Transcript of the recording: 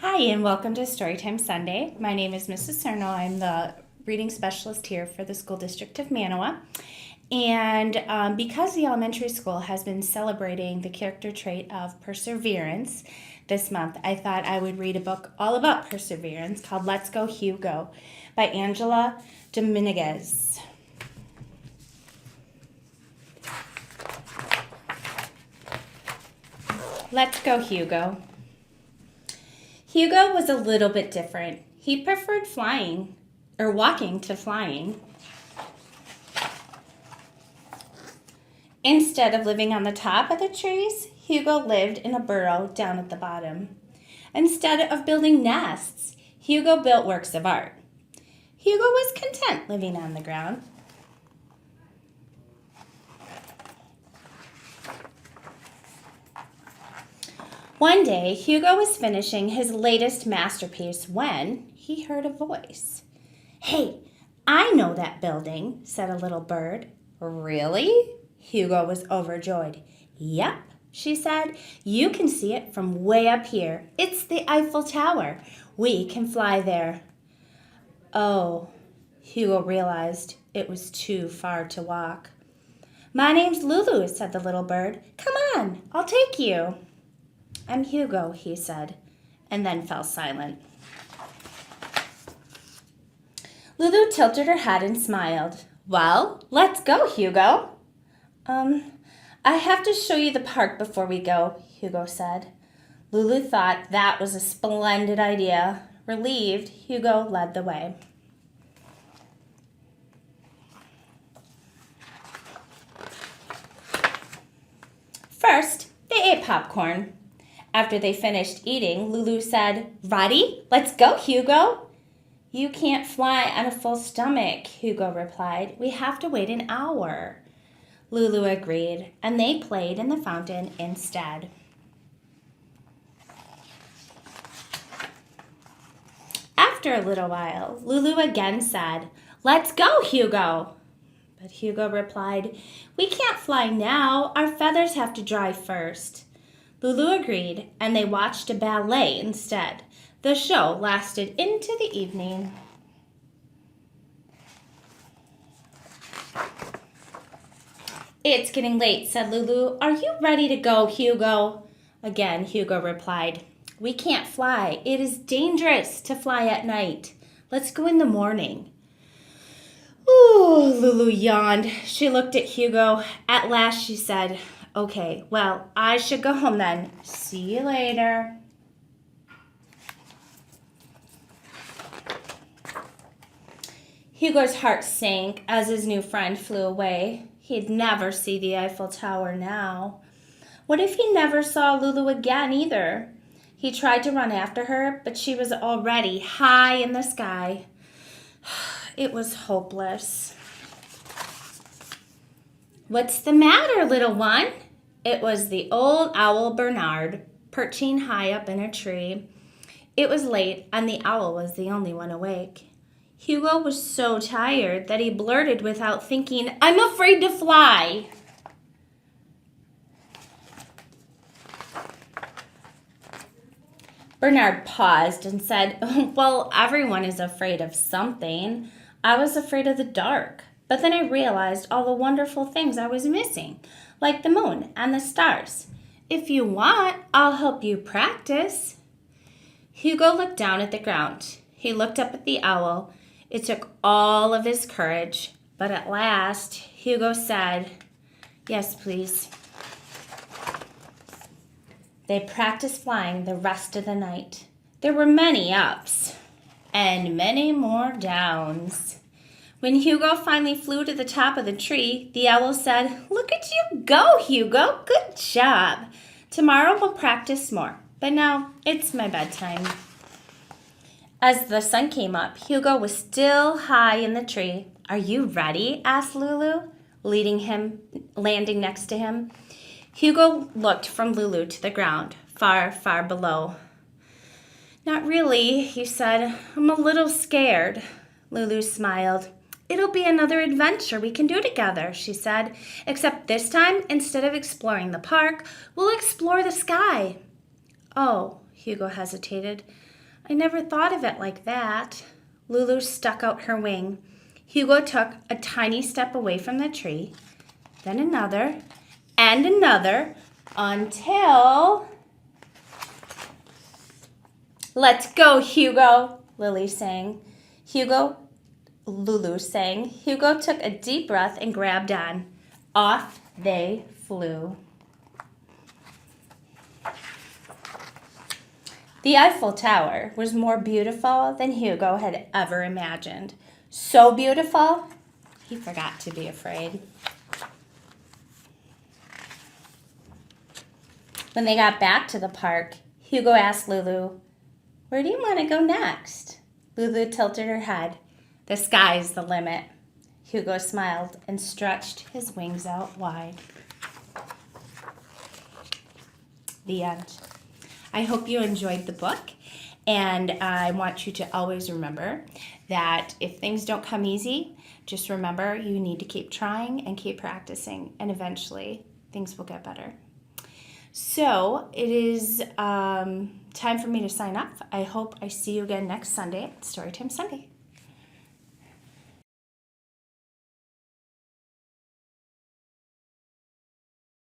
Hi, and welcome to Storytime Sunday. My name is Mrs. Cerno. I'm the reading specialist here for the School District of Manawa. And because the elementary school has been celebrating the character trait of perseverance this month, I thought I would read a book all about perseverance called Let's Go Hugo by Angela Dominguez. Let's Go Hugo. Hugo was a little bit different. He preferred flying, or walking to flying. Instead of living on the top of the trees, Hugo lived in a burrow down at the bottom. Instead of building nests, Hugo built works of art. Hugo was content living on the ground. One day, Hugo was finishing his latest masterpiece when he heard a voice. "Hey, I know that building," said a little bird. "Really?" Hugo was overjoyed. "Yep," she said. "You can see it from way up here. It's the Eiffel Tower. We can fly there." Oh, Hugo realized it was too far to walk. "My name's Lulu," said the little bird. "Come on, I'll take you." "I'm Hugo," he said, and then fell silent. Lulu tilted her head and smiled. "Well, let's go, Hugo." I have to show you the park before we go," Hugo said. Lulu thought that was a splendid idea. Relieved, Hugo led the way. First, they ate popcorn. After they finished eating, Lulu said, "Ready? Let's go, Hugo." "You can't fly on a full stomach," Hugo replied. "We have to wait an hour." Lulu agreed, and they played in the fountain instead. After a little while, Lulu again said, "Let's go, Hugo." But Hugo replied, "We can't fly now. Our feathers have to dry first." Lulu agreed, and they watched a ballet instead. The show lasted into the evening. "It's getting late," said Lulu. "Are you ready to go, Hugo?" Again, Hugo replied, "We can't fly. It is dangerous to fly at night. Let's go in the morning." Ooh, Lulu yawned. She looked at Hugo. At last she said, "Okay, well, I should go home then. See you later." Hugo's heart sank as his new friend flew away. He'd never see the Eiffel Tower now. What if he never saw Lulu again either? He tried to run after her, but she was already high in the sky. It was hopeless. "What's the matter, little one?" It was the old owl Bernard, perching high up in a tree. It was late, and the owl was the only one awake. Hugo was so tired that he blurted without thinking, "I'm afraid to fly." Bernard paused and said, "Well, everyone is afraid of something. I was afraid of the dark. But then I realized all the wonderful things I was missing, like the moon and the stars. If you want, I'll help you practice." Hugo looked down at the ground. He looked up at the owl. It took all of his courage, but at last Hugo said, "Yes, please." They practiced flying the rest of the night. There were many ups and many more downs. When Hugo finally flew to the top of the tree, the owl said, "Look at you go, Hugo. Good job. Tomorrow we'll practice more, but now it's my bedtime." As the sun came up, Hugo was still high in the tree. "Are you ready?" asked Lulu, landing next to him. Hugo looked from Lulu to the ground, far, far below. "Not really," he said. "I'm a little scared." Lulu smiled. "It'll be another adventure we can do together," she said. "Except this time, instead of exploring the park, we'll explore the sky." "Oh," Hugo hesitated. I never thought of it like that. Lulu stuck out her wing. Hugo took a tiny step away from the tree, then another, and another, until... Let's go, Hugo, Lulu sang. Hugo took a deep breath and grabbed on. Off they flew. The Eiffel Tower was more beautiful than Hugo had ever imagined. So beautiful, he forgot to be afraid. When they got back to the park, Hugo asked Lulu, "Where do you want to go next?" Lulu tilted her head. "The sky's the limit." Hugo smiled and stretched his wings out wide. The end. I hope you enjoyed the book, and I want you to always remember that if things don't come easy, just remember you need to keep trying and keep practicing, and eventually things will get better. So it is time for me to sign off. I hope I see you again next Sunday at Storytime Sunday.